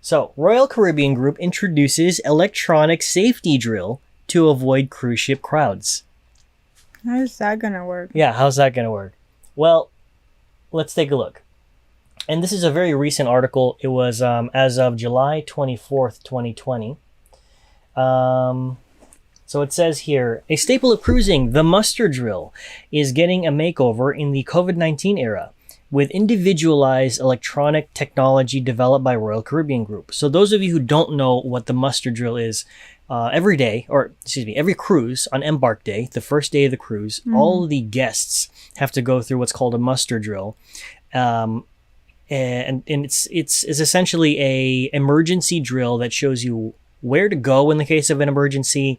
So, Royal Caribbean Group introduces electronic safety drill to avoid cruise ship crowds. How's that gonna work? Yeah, how's that going to work? Well, let's take a look. And this is a very recent article. It was as of July 24th, 2020. So it says here, a staple of cruising, the muster drill, is getting a makeover in the COVID-19 era with individualized electronic technology developed by Royal Caribbean Group. So those of you who don't know what the muster drill is, every cruise on embark day, the first day of the cruise, all of the guests have to go through what's called a muster drill. And it's essentially a emergency drill that shows you where to go in the case of an emergency.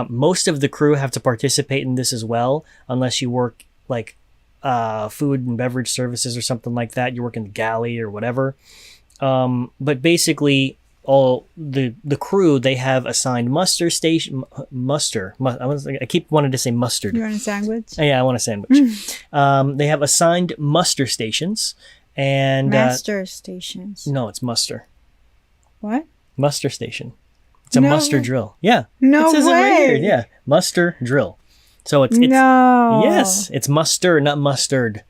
Most of the crew have to participate in this as well, unless you work like food and beverage services or something like that. You work in the galley or whatever. But basically, all the crew, they have assigned muster station. I keep wanting to say mustard. You want a sandwich? Yeah, I want a sandwich. They have assigned muster stations and Master stations. No, it's muster. What? Muster station. It's a muster drill. Yeah. No it says way. It right here. Yeah. Muster drill. So it's no. Yes, it's muster, not mustard.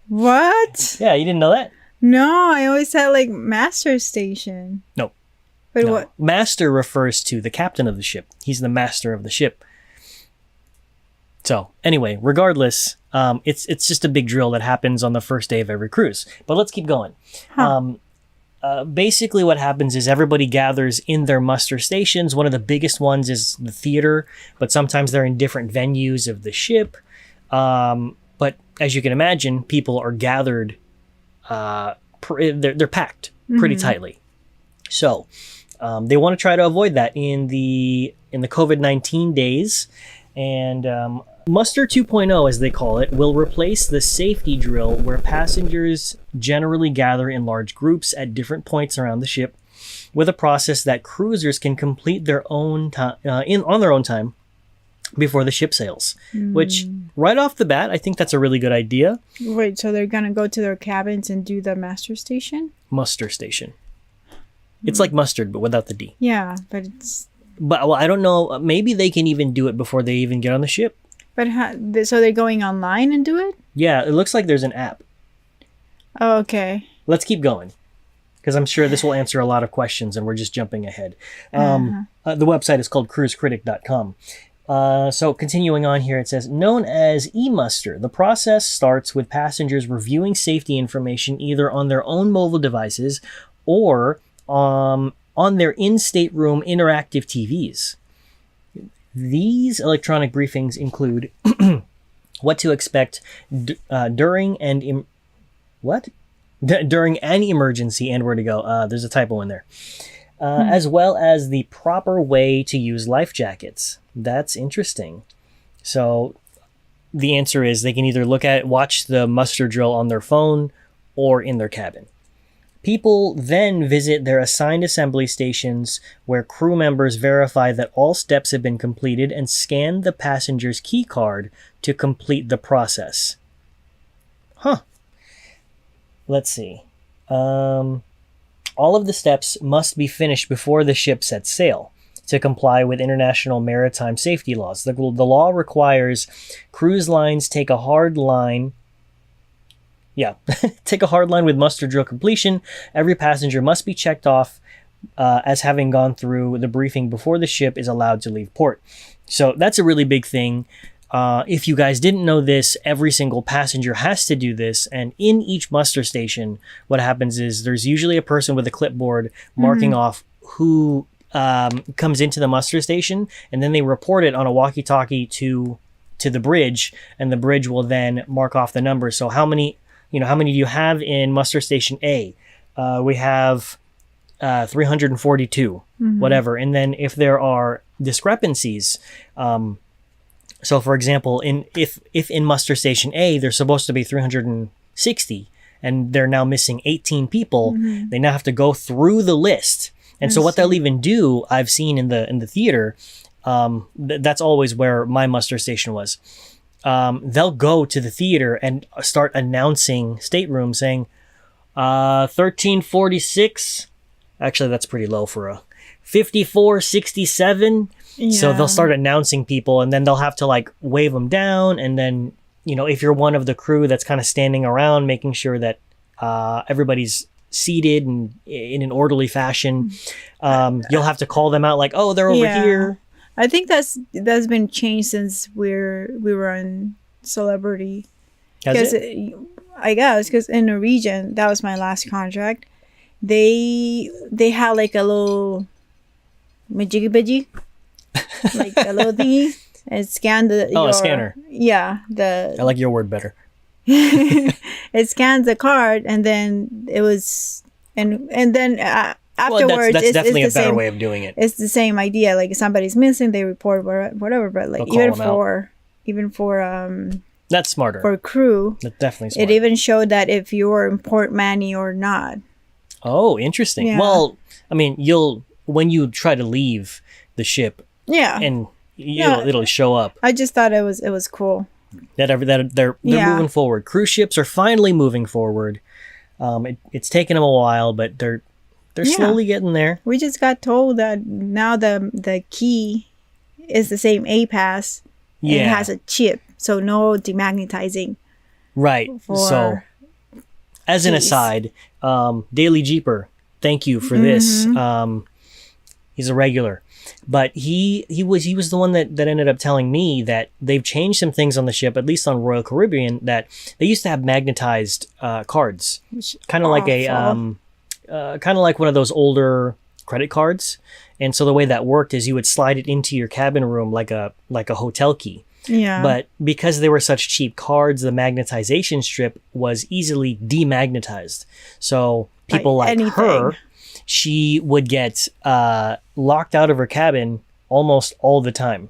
What? Yeah, you didn't know that? No, I always had like master station. No. But No. what? Master refers to the captain of the ship. He's the master of the ship. So anyway, regardless, it's just a big drill that happens on the first day of every cruise. But let's keep going. Huh. Basically what happens is everybody gathers in their muster stations. One of the biggest ones is the theater, but sometimes they're in different venues of the ship. But as you can imagine, people are gathered, they're packed pretty tightly. So they want to try to avoid that in the COVID-19 days. And Muster 2.0, as they call it, will replace the safety drill where passengers generally gather in large groups at different points around the ship, with a process that cruisers can complete their own on their own time before the ship sails. Which, right off the bat, I think that's a really good idea. Wait, so they're gonna go to their cabins and do the master station? Muster station. It's like mustard, but without the D. Yeah, but it's... But well, I don't know. Maybe they can even do it before they even get on the ship. But so they're going online and do it? Yeah, it looks like there's an app. Oh, okay. Let's keep going, because I'm sure this will answer a lot of questions, and we're just jumping ahead. The website is called cruisecritic.com. So continuing on here, it says, known as e-muster, the process starts with passengers reviewing safety information either on their own mobile devices or on their in-stateroom interactive TVs. These electronic briefings include what to expect during an emergency and where to go. There's a typo in there. As well as the proper way to use life jackets. That's interesting. So the answer is they can either watch the muster drill on their phone or in their cabin. People then visit their assigned assembly stations where crew members verify that all steps have been completed and scan the passenger's key card to complete the process. Huh. Let's see. All of the steps must be finished before the ship sets sail to comply with international maritime safety laws. The law requires cruise lines take a hard line with muster drill completion. Every passenger must be checked off as having gone through the briefing before the ship is allowed to leave port. So that's a really big thing. If you guys didn't know this, every single passenger has to do this. And in each muster station, what happens is there's usually a person with a clipboard marking off who comes into the muster station, and then they report it on a walkie-talkie to the bridge, and the bridge will then mark off the numbers. So how many do you have in muster station A? We have 342, whatever. And then if there are discrepancies, so for example, if in muster station A, they're supposed to be 360 and they're now missing 18 people, they now have to go through the list. And so what they'll even do, I've seen in the theater, that's always where my muster station was. They'll go to the theater and start announcing staterooms saying, 1346. Actually, that's pretty low for a 5467. So they'll start announcing people, and then they'll have to like wave them down, and then if you're one of the crew that's kind of standing around making sure that everybody's seated and in an orderly fashion, you'll have to call them out like, oh, they're over here. I think that's been changed since we were on Celebrity. Has it? I guess because in Norwegian, that was my last contract. They had like a little majiggy like a little thingy, and scan a scanner. Yeah, I like your word better. It scans the card, and then it was, and then afterwards, that's definitely a better same way of doing it. It's the same idea. Like if somebody's missing, they report whatever. But like even for that's smarter for crew. That's definitely smarter. It even showed that if you were in port manny or not. Oh, interesting. Yeah. Well, I mean, when you try to leave the ship, and it'll show up. I just thought it was cool. That they're moving forward. Cruise ships are finally moving forward. It's taken them a while, but they're slowly getting there. We just got told that now the key is the same A-Pass. And it has a chip, so no demagnetizing. Right. So, as an aside, Daily Jeeper, thank you for this. He's a regular. But he was the one that ended up telling me that they've changed some things on the ship, at least on Royal Caribbean, that they used to have magnetized cards, kind of like kind of like one of those older credit cards. And so the way that worked is you would slide it into your cabin room like a hotel key. Yeah. But because they were such cheap cards, the magnetization strip was easily demagnetized. So people like her, she would get locked out of her cabin almost all the time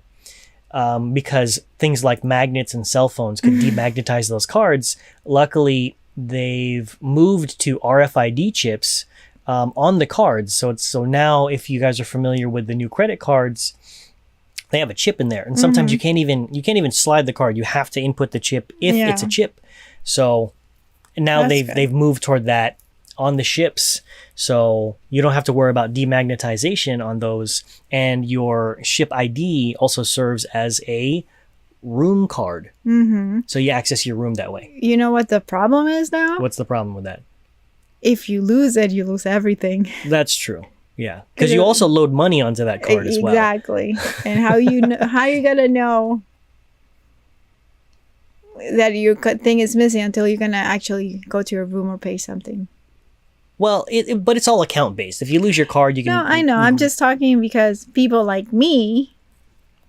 because things like magnets and cell phones could demagnetize those cards. Luckily, they've moved to RFID chips on the cards. So now, if you guys are familiar with the new credit cards, they have a chip in there, and sometimes you can't even slide the card. You have to input the chip if it's a chip. So now they've moved toward that on the ships, so you don't have to worry about demagnetization on those, and your ship ID also serves as a room card. So you access your room that way. You know what the problem is now? What's the problem with that? If you lose it, you lose everything. That's true. Yeah, because you also load money onto that card as well. Exactly. And how you gonna know that your thing is missing until you're gonna actually go to your room or pay something? Well, but it's all account based. If you lose your card, you can. No, I know. I'm just talking because people like me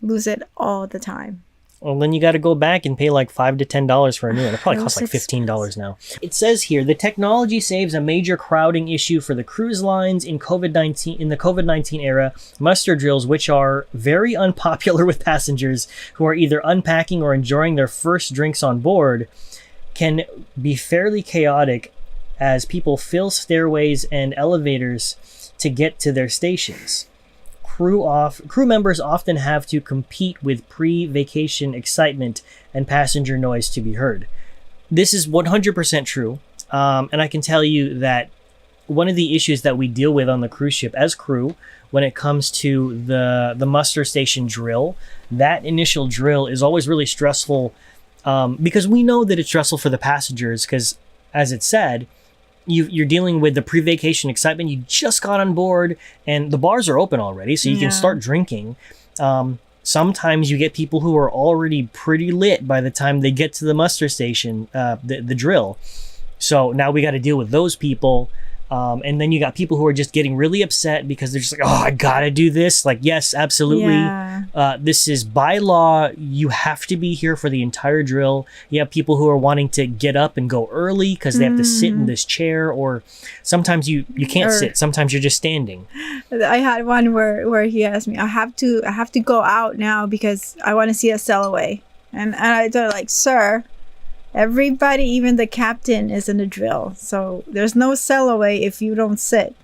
lose it all the time. Well, then you got to go back and pay like $5 to $10 for a new one. It probably costs like $15 now. It says here, the technology saves a major crowding issue for the cruise lines in the COVID-19 era. Muster drills, which are very unpopular with passengers who are either unpacking or enjoying their first drinks on board, can be fairly chaotic as people fill stairways and elevators to get to their stations. Crew members often have to compete with pre-vacation excitement and passenger noise to be heard. This is 100% true. And I can tell you that one of the issues that we deal with on the cruise ship as crew, when it comes to the muster station drill, that initial drill is always really stressful because we know that it's stressful for the passengers because, as it said, you're dealing with the pre-vacation excitement. You just got on board and the bars are open already, so you can start drinking. Sometimes you get people who are already pretty lit by the time they get to the muster station, the drill. So now we got to deal with those people. And then you got people who are just getting really upset because they're just like, oh, I gotta do this. Like, yes, absolutely. Yeah. This is by law. You have to be here for the entire drill. You have people who are wanting to get up and go early because they have to sit in this chair, or sometimes you can't sit. Sometimes you're just standing. I had one where he asked me, I have to go out now because I want to see a sail away. And I told like, sir, everybody, even the captain, is in the drill. So there's no sail away if you don't sit.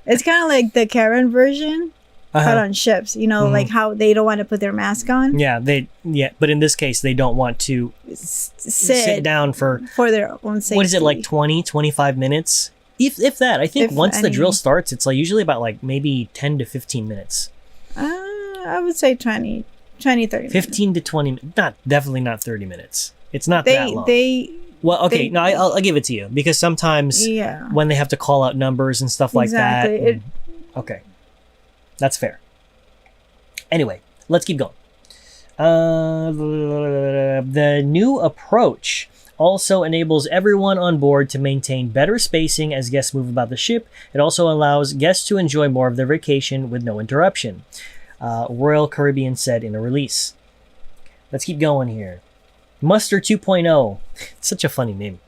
It's kind of like the Karen version. put on ships. You know, like how they don't want to put their mask on. Yeah, but in this case, they don't want to sit down for their own safety. What is it, like 20, 25 minutes? If that. I think once the drill starts, it's like usually about like maybe 10 to 15 minutes. I would say 20, 30 minutes. 15 to 20, definitely not 30 minutes. It's not that long. Well, okay, no, I'll give it to you because sometimes when they have to call out numbers and stuff like that. Okay, that's fair. Anyway, let's keep going. The new approach also enables everyone on board to maintain better spacing as guests move about the ship. It also allows guests to enjoy more of their vacation with no interruption, Royal Caribbean said in a release. Let's keep going here. Muster 2.0. It's such a funny name.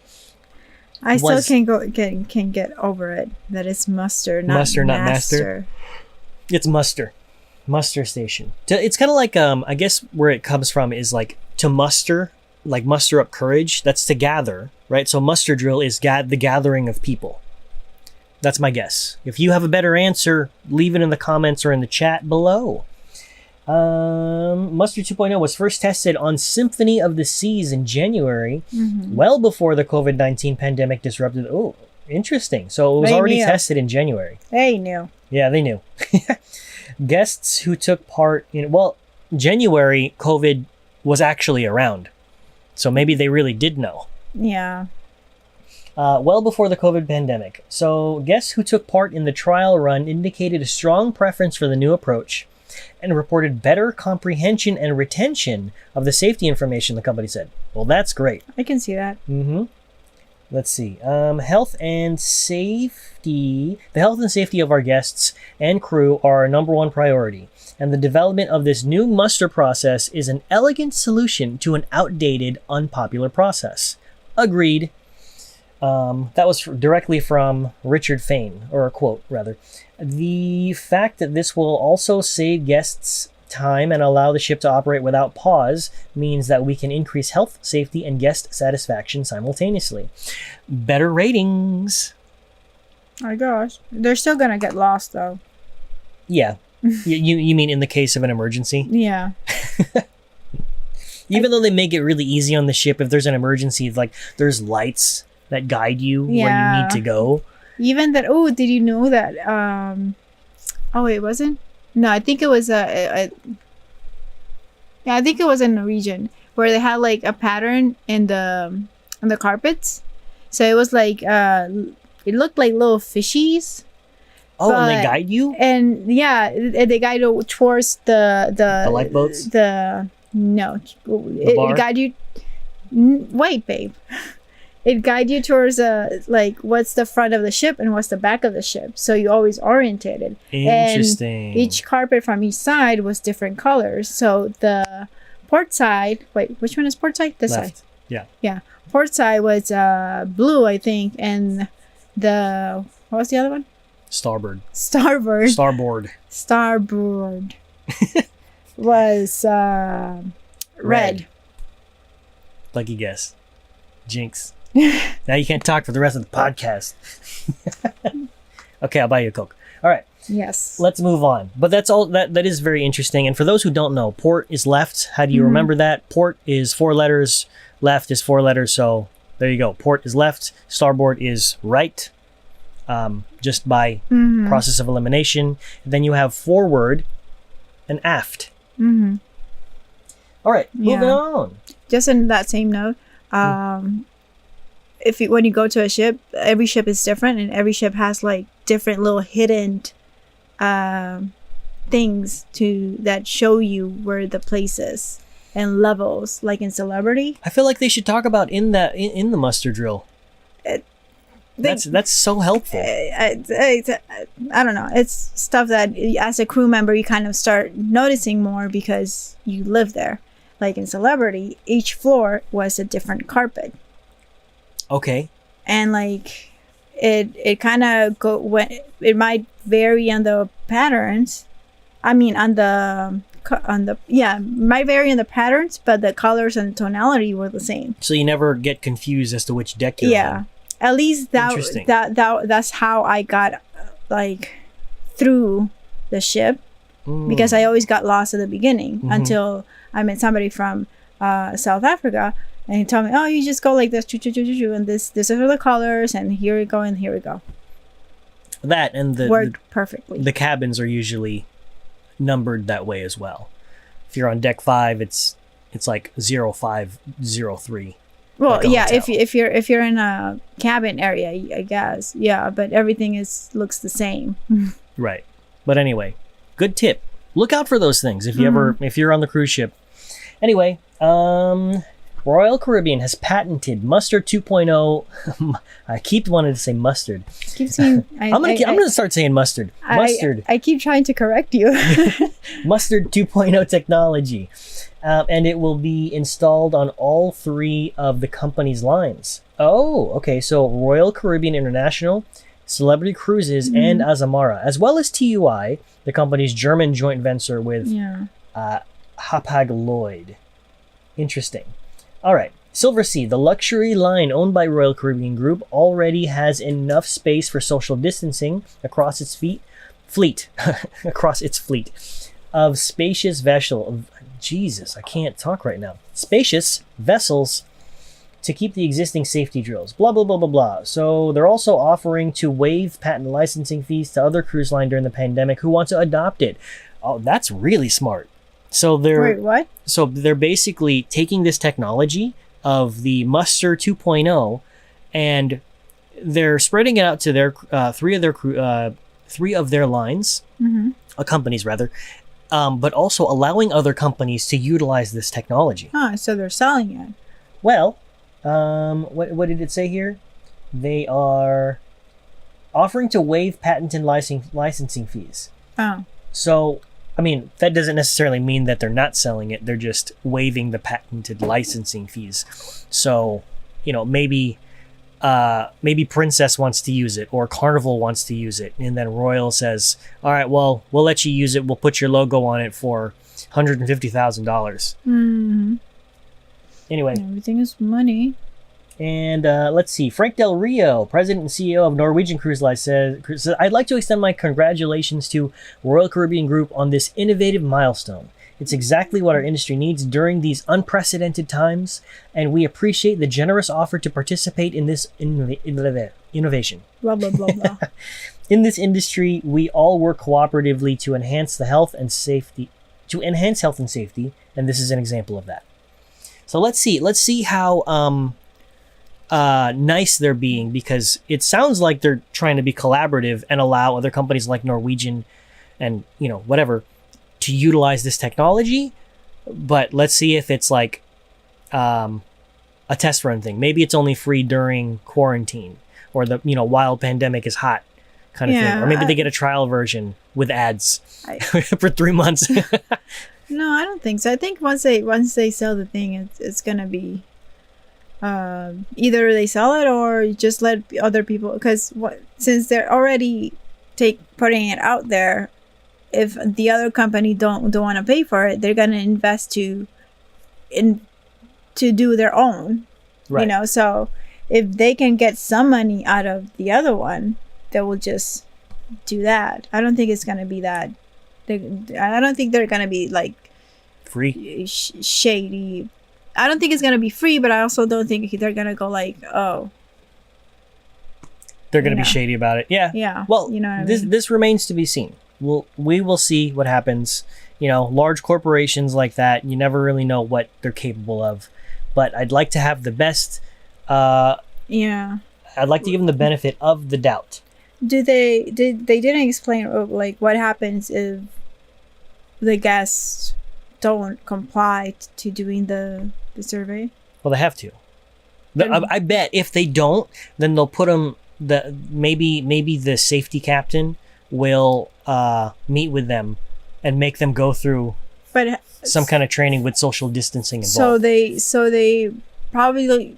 I still can't get over it. That it's muster, not muster, not master. It's muster. Muster station. It's kind of like I guess where it comes from is like to muster, like muster up courage. That's to gather, right? So muster drill is the gathering of people. That's my guess. If you have a better answer, leave it in the comments or in the chat below. Muster 2.0 was first tested on Symphony of the Seas in January, well before the COVID-19 pandemic disrupted. Oh, interesting. So it was already tested in January. They knew. Yeah, they knew. Guests who took part in, January, COVID was actually around. So maybe they really did know. Yeah. Well before the COVID pandemic. So guests who took part in the trial run indicated a strong preference for the new approach and reported better comprehension and retention of the safety information, the company said. Well, that's great. I can see that. Let's see. Health and safety. The health and safety of our guests and crew are our number one priority. And the development of this new muster process is an elegant solution to an outdated, unpopular process. Agreed. That was directly from Richard Fain, or a quote, rather. The fact that this will also save guests time and allow the ship to operate without pause means that we can increase health, safety, and guest satisfaction simultaneously. Better ratings. Oh my gosh. They're still gonna get lost, though. Yeah. You mean in the case of an emergency? Yeah. Even though they make it really easy on the ship, if there's an emergency, like there's lights that guide you where you need to go. Even that. Oh, did you know that? Oh, it wasn't. No, I think it was I think it was in Norwegian where they had like a pattern in the carpets. So it was like it looked like little fishies. Oh, and they guide you? And yeah, they guide you towards the lifeboats. It guide you. Wait, babe. It guide you towards like what's the front of the ship and what's the back of the ship, so you always orientated. Interesting. And each carpet from each side was different colors. So the port side. Wait, which one is port side? This Left. side. Yeah. Port side was blue, I think, and what was the other one? Starboard. Was red. Lucky guess. Jinx. Now you can't talk for the rest of the podcast. Okay, I'll buy you a Coke. All right. Yes. Let's move on. But that's all. That is very interesting. And for those who don't know, port is left. How do you remember that? Port is 4 letters. Left is 4 letters. So there you go. Port is left. Starboard is right. Just by process of elimination. And then you have forward and aft. All right. Moving on. Just in that same note, when you go to a ship, every ship is different, and every ship has like different little hidden things that show you where the place is and levels, like in Celebrity. I feel like they should talk about in the muster drill. That's so helpful. I don't know. It's stuff that as a crew member you kind of start noticing more because you live there. Like in Celebrity, each floor was a different carpet. Okay. And like it kind of it might vary on the patterns. I mean might vary in the patterns, but the colors and tonality were the same. So you never get confused as to which deck you're on. At least that's how I got like through the ship. because I always got lost at the beginning until I met somebody from South Africa, and he told me, oh, you just go like this, and this are the colors, and here we go, and here we go. That and worked perfectly. The cabins are usually numbered that way as well. If you're on deck 5, it's like 0503. Well, like yeah, hotel. if you're in a cabin area, I guess, yeah, but everything looks the same. Right. But anyway, good tip. Look out for those things if you're on the cruise ship. Anyway, Royal Caribbean has patented Mustard 2.0. I keep wanting to say mustard. Keep saying, I'm gonna start saying mustard. Mustard. I keep trying to correct you. Mustard 2.0 technology. And it will be installed on all 3 of the company's lines. Oh, okay. So Royal Caribbean International, Celebrity Cruises, and Azamara, as well as TUI, the company's German joint venture with Hapag-Lloyd. Interesting. All right. Silversea, the luxury line owned by Royal Caribbean Group, already has enough space for social distancing across its fleet of spacious Jesus, I can't talk right now. Spacious vessels to keep the existing safety drills. Blah, blah, blah, blah, blah. So they're also offering to waive patent licensing fees to other cruise line during the pandemic who want to adopt it. Oh, that's really smart. So Wait, what? So they're basically taking this technology of the Muster 2.0 and they're spreading it out to their 3 of their lines, companies rather. But also allowing other companies to utilize this technology. So they're selling it. Well, what did it say here? They are offering to waive patent and licensing fees. Oh. So, I mean, that doesn't necessarily mean that they're not selling it. They're just waiving the patented licensing fees. So, maybe Princess wants to use it or Carnival wants to use it. And then Royal says, all right, well, we'll let you use it. We'll put your logo on it for $150,000. Anyway. Everything is money. And let's see. Frank Del Rio, president and CEO of Norwegian Cruise Line, says, I'd like to extend my congratulations to Royal Caribbean Group on this innovative milestone. It's exactly what our industry needs during these unprecedented times, and we appreciate the generous offer to participate in this innovation. Blah, blah, blah, blah. In this industry, we all work cooperatively to enhance health and safety, and this is an example of that. So let's see how nice they're being, because it sounds like they're trying to be collaborative and allow other companies like Norwegian and whatever to utilize this technology. But let's see if it's like a test run thing. Maybe it's only free during quarantine or the while pandemic is hot kind of thing. Or maybe they get a trial version with ads for 3 months. No, I don't think so. I think once they sell the thing, it's gonna be either they sell it or just let other people, because since they're already putting it out there, if the other company don't want to pay for it, they're gonna invest to do their own, right. So if they can get some money out of the other one, they will just do that. I don't think it's gonna be that. I don't think they're gonna be like free, shady. I don't think it's gonna be free, but I also don't think they're gonna go like, oh, they're gonna be shady about it. Yeah. Yeah. Well, this this remains to be seen. We will see what happens. Large corporations like that, you never really know what they're capable of. But I'd like to have the best. I'd like to give them the benefit of the doubt. They didn't explain like what happens if the guests don't comply to doing the survey? Well, they have to. I bet if they don't, then they'll put them. Maybe the safety captain will meet with them and make them go through some kind of training with social distancing involved. So they probably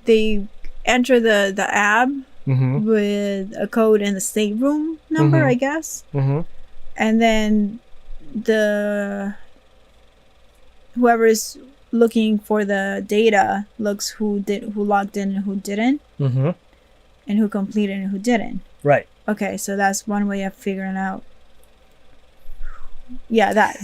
they enter the app with a code and the stateroom number, I guess. And then whoever's looking for the data looks who logged in and who didn't, and who completed and who didn't. Right. Okay, so that's one way of figuring out Yeah, that.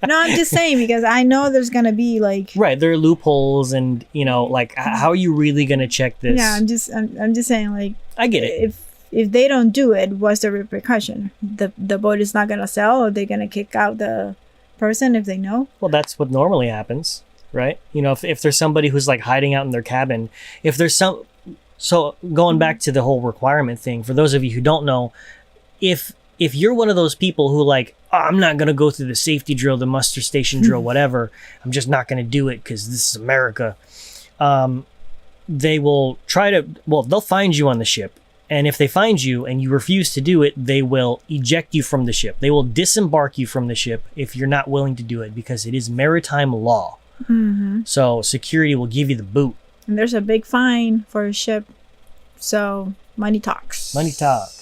No, I'm just saying because I know there's gonna be like. Right, there are loopholes, and like how are you really gonna check this? Yeah, I'm just saying like. I get it. If they don't do it, what's the repercussion? The boat is not gonna sell, or they're gonna kick out the person if they know. Well, that's what normally happens, right? If there's somebody who's like hiding out in their cabin, if there's some. So going back to the whole requirement thing, for those of you who don't know, if you're one of those people who like, oh, I'm not going to go through the safety drill, the muster station drill, whatever, I'm just not going to do it because this is America. They will they'll find you on the ship. And if they find you and you refuse to do it, they will eject you from the ship. They will disembark you from the ship if you're not willing to do it, because it is maritime law. Mm-hmm. So security will give you the boot. And there's a big fine for a ship. So money talks. Money talks.